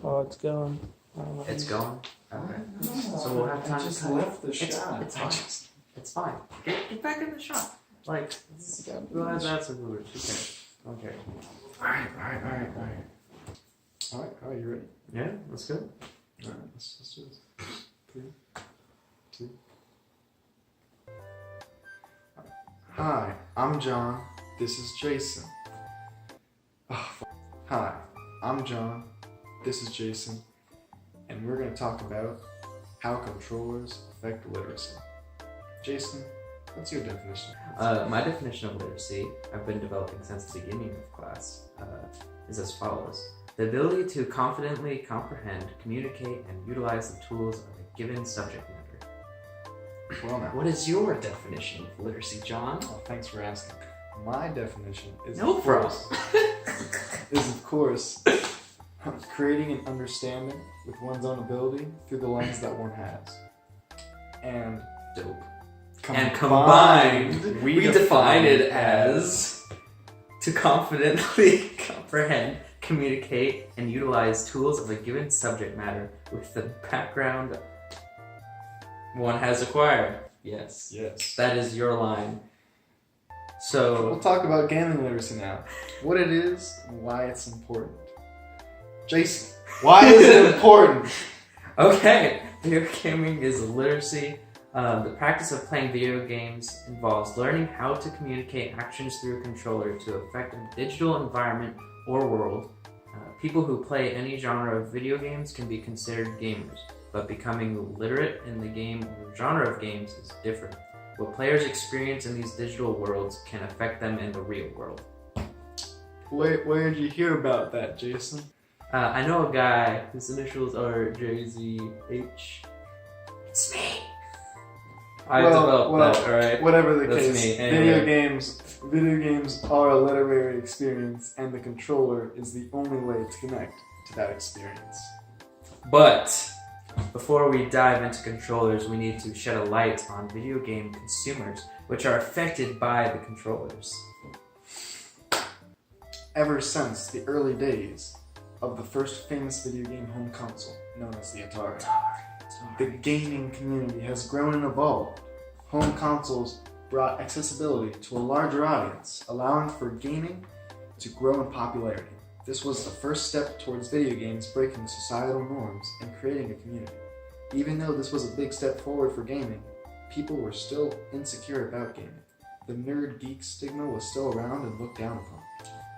Oh, it's going. It's going? Okay. So we'll have time to just cut. left the shot. It's fine. It's fine. Get back in the shot. Like, who has that some food? Who cares? Okay. Alright, you ready? Yeah, let's go. Alright, let's do this. 3, 2. Hi, I'm John. This is Jason. Hi, I'm John. This is Jason. And we're going to talk about how controllers affect literacy. Jason, what's your definition? My definition of literacy, I've been developing since the beginning of class, is as follows. The ability to confidently comprehend, communicate, and utilize the tools of a given subject matter. Well, now, What is your definition of literacy, John? well, thanks for asking. My definition is, No of course, creating an understanding with one's own ability through the lens that one has. And Dope. combined, we define it as to confidently Comprehend, communicate, and utilize tools of a given subject matter with the background one has acquired. yes. Yes. That is your line. We'll So, talk about gaming literacy now. What it is and why it's important. Jason, why is it important? okay, video gaming is literacy. The practice of playing video games involves learning how to communicate actions through a controller to affect a digital environment or world. People who play any genre of video games can be considered gamers, but becoming literate in the game or genre of games is different. What players experience in these digital worlds can affect them in the real world. Where did you hear about that, Jason? I know a guy whose initials are JZH. It's me. I developed that, alright? Whatever the That's case, me, anyway. video games are a literary experience, and the controller is the only way to connect to that experience. But before we dive into controllers, we need to shed a light on video game consumers, which are affected by the controllers. Ever since the early days of the first famous video game home console, known as the Atari, the gaming community has grown and evolved. Home consoles brought accessibility to a larger audience, allowing for gaming to grow in popularity. This was the first step towards video games breaking societal norms and creating a community. Even though this was a big step forward for gaming, people were still insecure about gaming. The nerd geek stigma was still around and looked down upon.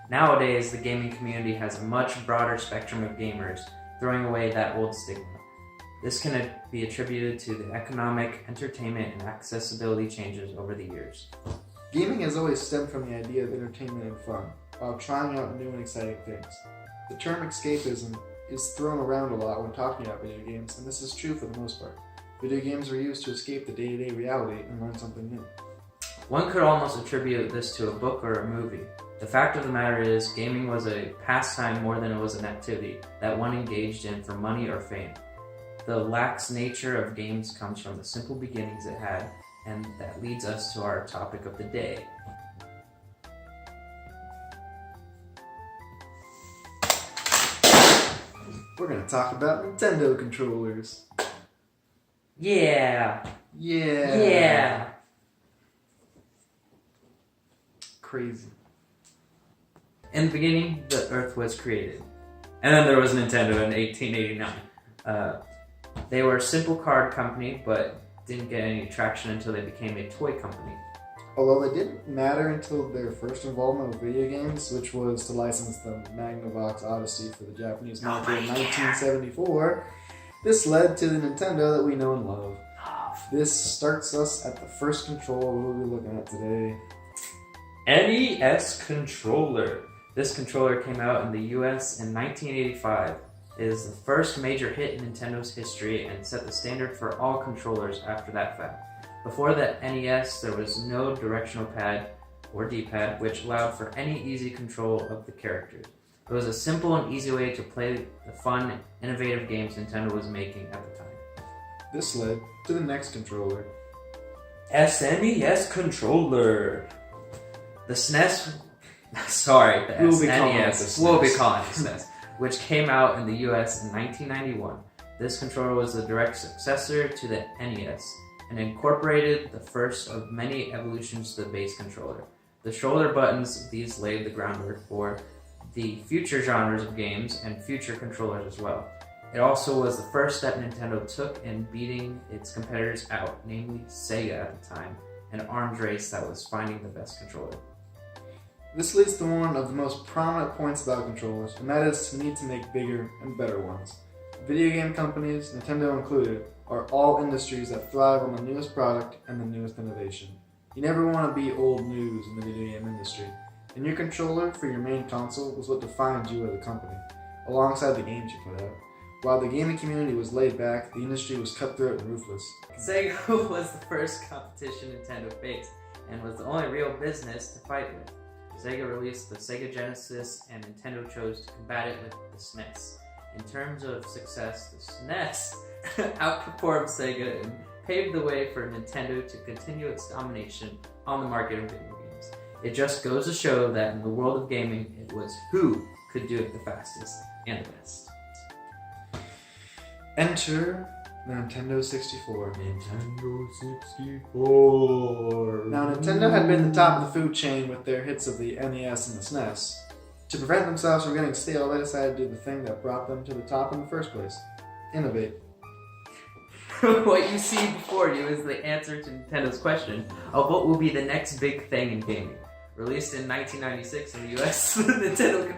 Nowadays, the gaming community has a much broader spectrum of gamers, throwing away that old stigma. This can be attributed to the economic, entertainment, and accessibility changes over the years. Gaming has always stemmed from the idea of entertainment and fun, while trying out new and exciting things. The term escapism is thrown around a lot when talking about video games, and this is true for the most part. Video games are used to escape the day-to-day reality and learn something new. One could almost attribute this to a book or a movie. The fact of the matter is, gaming was a pastime more than it was an activity that one engaged in for money or fame. The lax nature of games comes from the simple beginnings it had, and that leads us to our topic of the day. We're going to talk about Nintendo controllers. Yeah! Yeah. Yeah! Crazy. In the beginning, the Earth was created. And then there was Nintendo in 1889. They were a simple card company, but didn't get any traction until they became a toy company. Although it didn't matter until their first involvement with video games, which was to license the Magnavox Odyssey for the Japanese market in 1974, this led to the Nintendo that we know and love. This starts us at the first controller we'll be looking at today. NES controller. This controller came out in the US in 1985. It is the first major hit in Nintendo's history and set the standard for all controllers after that fact. Before the NES, there was no directional pad or D-pad, which allowed for any easy control of the characters. It was a simple and easy way to play the fun, innovative games Nintendo was making at the time. This led to the next controller. SNES controller. The SNES, sorry, the We'll be calling it SNES. the We'll be SNES. calling it the SNES. which came out in the US in 1991. This controller was the direct successor to the NES and incorporated the first of many evolutions to the base controller. The shoulder buttons, these laid the groundwork for the future genres of games and future controllers as well. It also was the first step Nintendo took in beating its competitors out, namely Sega at the time, an arms race that was finding the best controller. This leads to one of the most prominent points about controllers, and that is to need to make bigger and better ones. Video game companies, Nintendo included, are all industries that thrive on the newest product and the newest innovation. You never want to be old news in the video game industry, and your controller for your main console was what defined you as a company, alongside the games you put out. While the gaming community was laid back, the industry was cutthroat and ruthless. Sega was the first competition Nintendo faced, and was the only real business to fight with. Sega released the Sega Genesis, and Nintendo chose to combat it with the SNES. In terms of success, the SNES outperformed Sega and paved the way for Nintendo to continue its domination on the market of video games. It just goes to show that in the world of gaming, it was who could do it the fastest and the best. Enter the Nintendo 64. Nintendo 64. Now, Nintendo had been the top of the food chain with their hits of the NES and the SNES. To prevent themselves from getting stale, they decided to do the thing that brought them to the top in the first place. Innovate. What you see before you is the answer to Nintendo's question of what will be the next big thing in gaming. Released in 1996 in the US, the Nintendo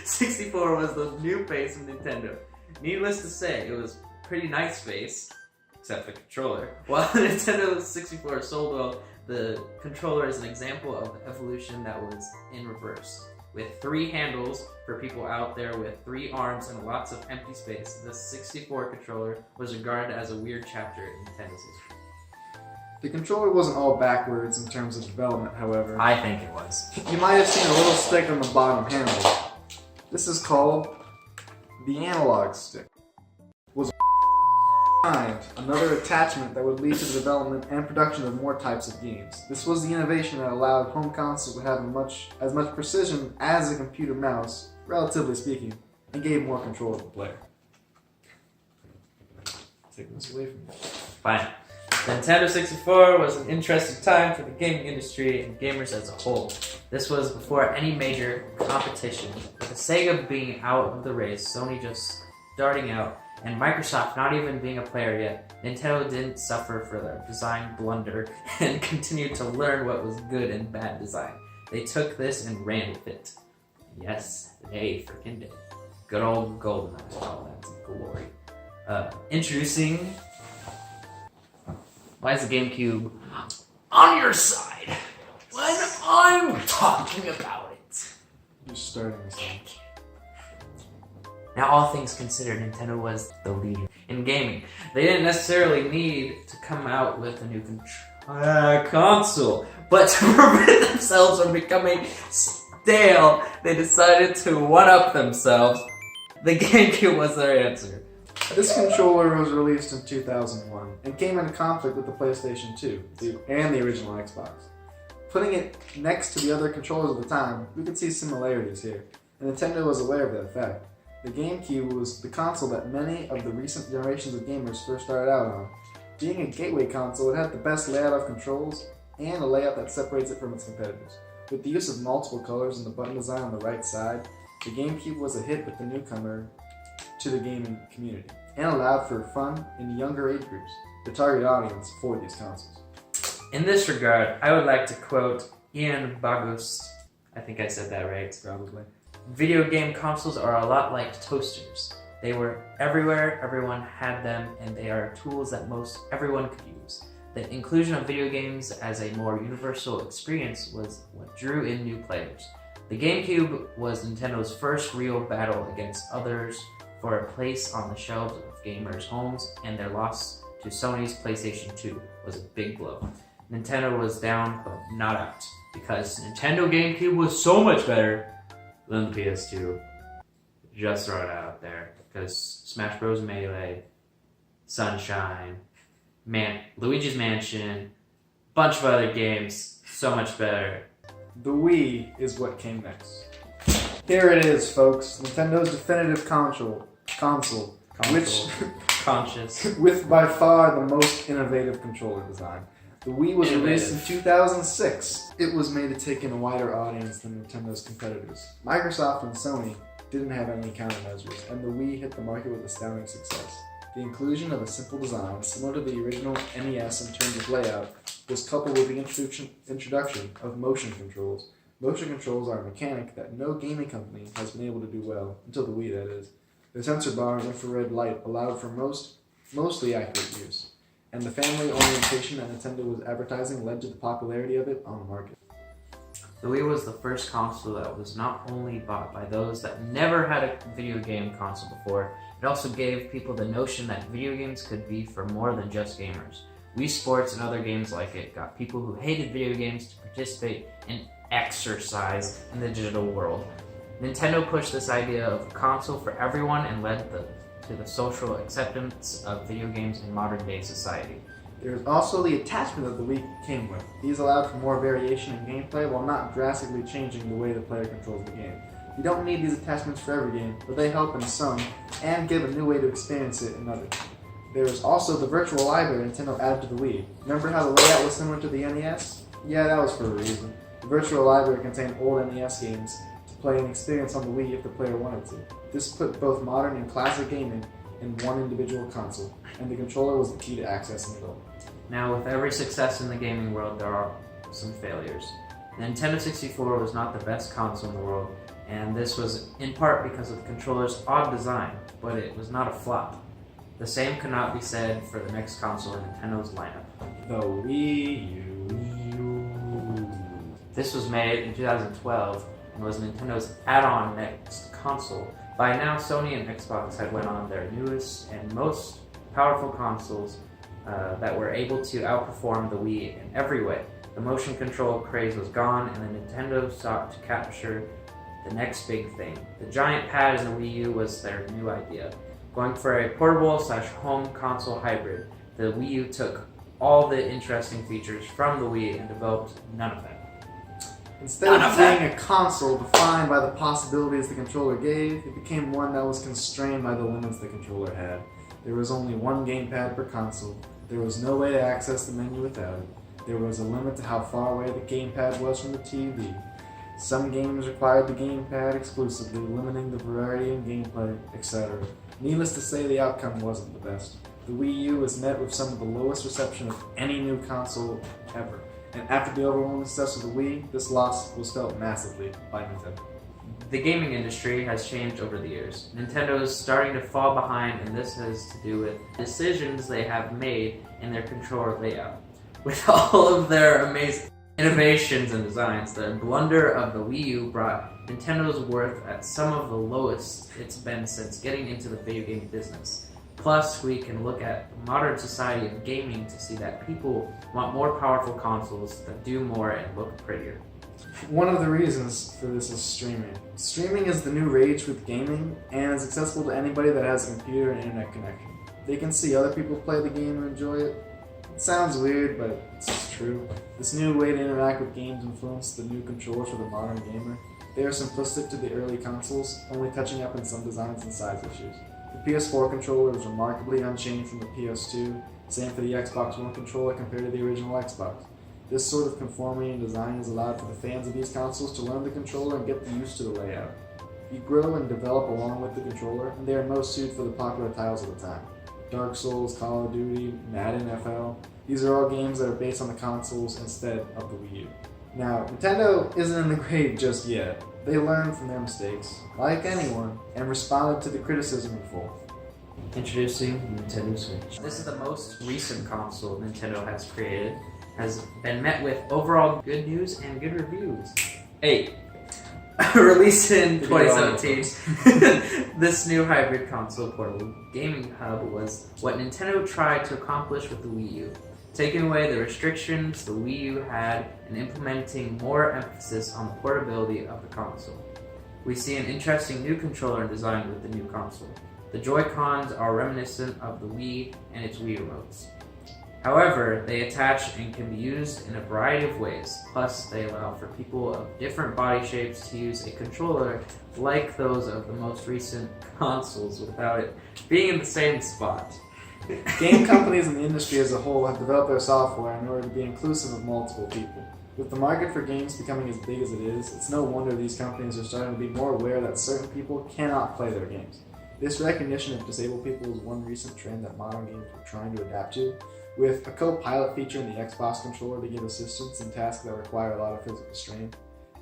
64 was the new face of Nintendo. Needless to say, it was a pretty nice face, except the controller. While the Nintendo 64 sold well, the controller is an example of the evolution that was in reverse. With 3 handles for people out there with 3 arms and lots of empty space, the 64 controller was regarded as a weird chapter in Nintendo's history. The controller wasn't all backwards in terms of development, however. I think it was. You might have seen a little stick on the bottom handle. This is called the analog stick. Was another attachment that would lead to the development and production of more types of games. This was the innovation that allowed home consoles to have as much precision as a computer mouse, relatively speaking, and gave more control to the player. Taking this away from you. Fine. The Nintendo 64 was an interesting time for the gaming industry and gamers as a whole. This was before any major competition, with Sega being out of the race, Sony just starting out, and Microsoft not even being a player yet. Nintendo didn't suffer for their design blunder and continued to learn what was good and bad design. They took this and ran with it. Yes, they freaking did. Good old GoldenEye, all that's glory. Introducing... Why is the GameCube on your side when I'm talking about it? You're starting this thing. Now, all things considered, Nintendo was the leader in gaming. They didn't necessarily need to come out with a new console, but to prevent themselves from becoming stale, they decided to one-up themselves. The GameCube was their answer. This controller was released in 2001 and came into conflict with the PlayStation 2 and the original Xbox. Putting it next to the other controllers of the time, we could see similarities here, and Nintendo was aware of that fact. The GameCube was the console that many of the recent generations of gamers first started out on. Being a gateway console, it had the best layout of controls and a layout that separates it from its competitors. With the use of multiple colors and the button design on the right side, the GameCube was a hit with the newcomer to the gaming community, and allowed for fun in younger age groups, the target audience for these consoles. In this regard, I would like to quote Ian Bogost. I think I said that right. Probably. Video game consoles are a lot like toasters. They were everywhere, everyone had them, and they are tools that most everyone could use. The inclusion of video games as a more universal experience was what drew in new players. The GameCube was Nintendo's first real battle against others for a place on the shelves of gamers' homes, and their loss to Sony's PlayStation 2 was a big blow. Nintendo was down, but not out, because Nintendo GameCube was so much better than the PS2. Just throw it out there, because Smash Bros. Melee, Sunshine, Luigi's Mansion, bunch of other games, so much better. The Wii is what came next. Here it is, folks. Nintendo's definitive console, which Conscious. with by far the most innovative controller design. The Wii was released in Innovative. 2006. It was made to take in a wider audience than Nintendo's competitors. Microsoft and Sony didn't have any countermeasures, and the Wii hit the market with astounding success. The inclusion of a simple design, similar to the original NES in terms of layout, was coupled with the introduction of motion controls. Motion controls are a mechanic that no gaming company has been able to do well, until the Wii, that is. The sensor bar and infrared light allowed for mostly accurate use, and the family orientation that Nintendo was advertising led to the popularity of it on the market. The Wii was the first console that was not only bought by those that never had a video game console before, it also gave people the notion that video games could be for more than just gamers. Wii Sports and other games like it got people who hated video games to participate in exercise in the digital world. Nintendo pushed this idea of a console for everyone and led to the social acceptance of video games in modern day society. There is also the attachment that the Wii came with. These allowed for more variation in gameplay while not drastically changing the way the player controls the game. You don't need these attachments for every game, but they help in some and give a new way to experience it in others. There is also the virtual library Nintendo added to the Wii. Remember how the layout was similar to the NES? Yeah, that was for a reason. The virtual library contained old NES games to play and experience on the Wii if the player wanted to. This put both modern and classic gaming in one individual console, and the controller was the key to accessing it all. Now, with every success in the gaming world, there are some failures. The Nintendo 64 was not the best console in the world, and this was in part because of the controller's odd design, but it was not a flop. The same could not be said for the next console in Nintendo's lineup. The Wii U. This was made in 2012 and was Nintendo's add-on next console. By now, Sony and Xbox had went on their newest and most powerful consoles that were able to outperform the Wii in every way. The motion control craze was gone, and the Nintendo sought to capture the next big thing. The giant pad in the Wii U was their new idea. Going for a portable/home console hybrid, the Wii U took all the interesting features from the Wii and developed none of them. Instead of being a console defined by the possibilities the controller gave, it became one that was constrained by the limits the controller had. There was only one gamepad per console. There was no way to access the menu without it. There was a limit to how far away the gamepad was from the TV. Some games required the gamepad exclusively, limiting the variety in gameplay, etc. Needless to say, the outcome wasn't the best. The Wii U was met with some of the lowest reception of any new console ever. And after the overwhelming success of the Wii, this loss was felt massively by Nintendo. The gaming industry has changed over the years. Nintendo is starting to fall behind, and this has to do with decisions they have made in their controller layout. With all of their amazing innovations and designs, the blunder of the Wii U brought Nintendo's worth at some of the lowest it's been since getting into the video game business. Plus, we can look at the modern society of gaming to see that people want more powerful consoles that do more and look prettier. One of the reasons for this is streaming. Streaming is the new rage with gaming and is accessible to anybody that has a computer and internet connection. They can see other people play the game and enjoy it. It sounds weird, but it's true. This new way to interact with games influenced the new controllers for the modern gamer. They are simplistic to the early consoles, only touching up on some designs and size issues. The PS4 controller is remarkably unchanged from the PS2, same for the Xbox One controller compared to the original Xbox. This sort of conformity in design has allowed for the fans of these consoles to learn the controller and get used to the layout. You grow and develop along with the controller, and they are most suited for the popular titles of the time. Dark Souls, Call of Duty, Madden NFL, these are all games that are based on the consoles instead of the Wii U. Now, Nintendo isn't in the grave just yet. They learned from their mistakes, like anyone, and responded to the criticism in full. Introducing Nintendo Switch. This is the most recent console Nintendo has created, has been met with overall good news and good reviews. 8. Released in 2017, this new hybrid console portable gaming hub was what Nintendo tried to accomplish with the Wii U, taking away the restrictions the Wii U had and implementing more emphasis on the portability of the console. We see an interesting new controller design with the new console. The Joy-Cons are reminiscent of the Wii and its Wii remotes. However, they attach and can be used in a variety of ways. Plus, they allow for people of different body shapes to use a controller like those of the most recent consoles without it being in the same spot. Game companies and the industry as a whole have developed their software in order to be inclusive of multiple people. With the market for games becoming as big as it is, it's no wonder these companies are starting to be more aware that certain people cannot play their games. This recognition of disabled people is one recent trend that modern games are trying to adapt to, with a co-pilot feature in the Xbox controller to give assistance in tasks that require a lot of physical strain.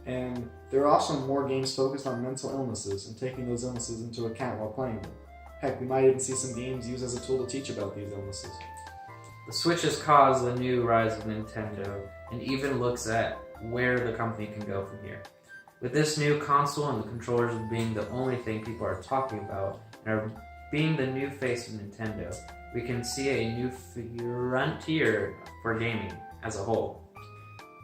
And there are also more games focused on mental illnesses and taking those illnesses into account while playing them. Heck, we might even see some games used as a tool to teach about these illnesses. The Switch has caused the new rise of Nintendo and even looks at where the company can go from here. With this new console and the controllers being the only thing people are talking about and are being the new face of Nintendo, we can see a new frontier for gaming as a whole.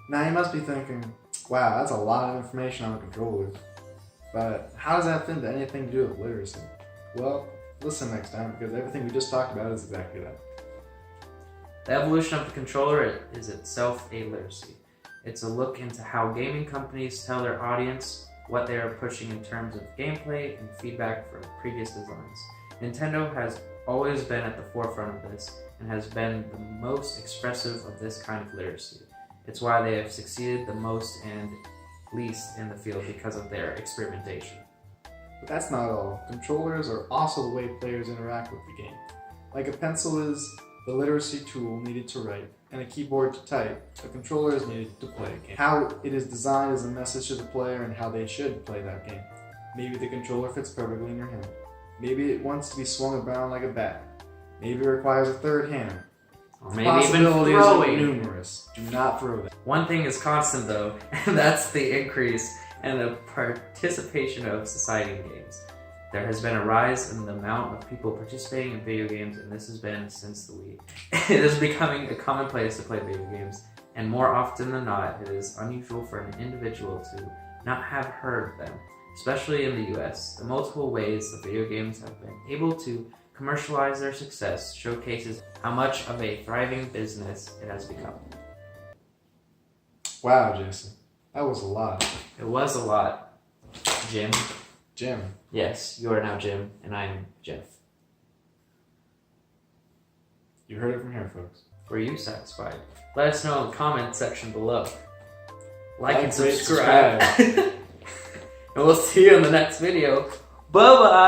Now you must be thinking, wow, that's a lot of information on a controller. But how does that fit into anything to do with literacy? Well, listen next time, because everything we just talked about is exactly that. The evolution of the controller is itself a literacy. It's a look into how gaming companies tell their audience what they are pushing in terms of gameplay and feedback from previous designs. Nintendo has always been at the forefront of this and has been the most expressive of this kind of literacy. It's why they have succeeded the most and least in the field because of their experimentation. But that's not all. Controllers are also the way players interact with the game. Like a pencil is the literacy tool needed to write, and a keyboard to type, a controller is needed to play a game. How it is designed is a message to the player and how they should play that game. Maybe the controller fits perfectly in your hand. Maybe it wants to be swung around like a bat. Maybe it requires a third hand. Or maybe even Possibilities throwing. are numerous. Do not throw them. One thing is constant though, and that's the increase in the participation of society in games. There has been a rise in the amount of people participating in video games, and this has been since the Wii. It is becoming a commonplace to play video games, and more often than not, it is unusual for an individual to not have heard of them, especially in the US. The multiple ways that video games have been able to commercialize their success showcases how much of a thriving business it has become. Wow, Jason. That was a lot. It was a lot, Jim. Jim. Yes, you are now Jim, and I am Jeff. You heard it from here, folks. Were you satisfied? Let us know in the comment section below. Like and rate, subscribe. And we'll see you in the next video. Bye-bye!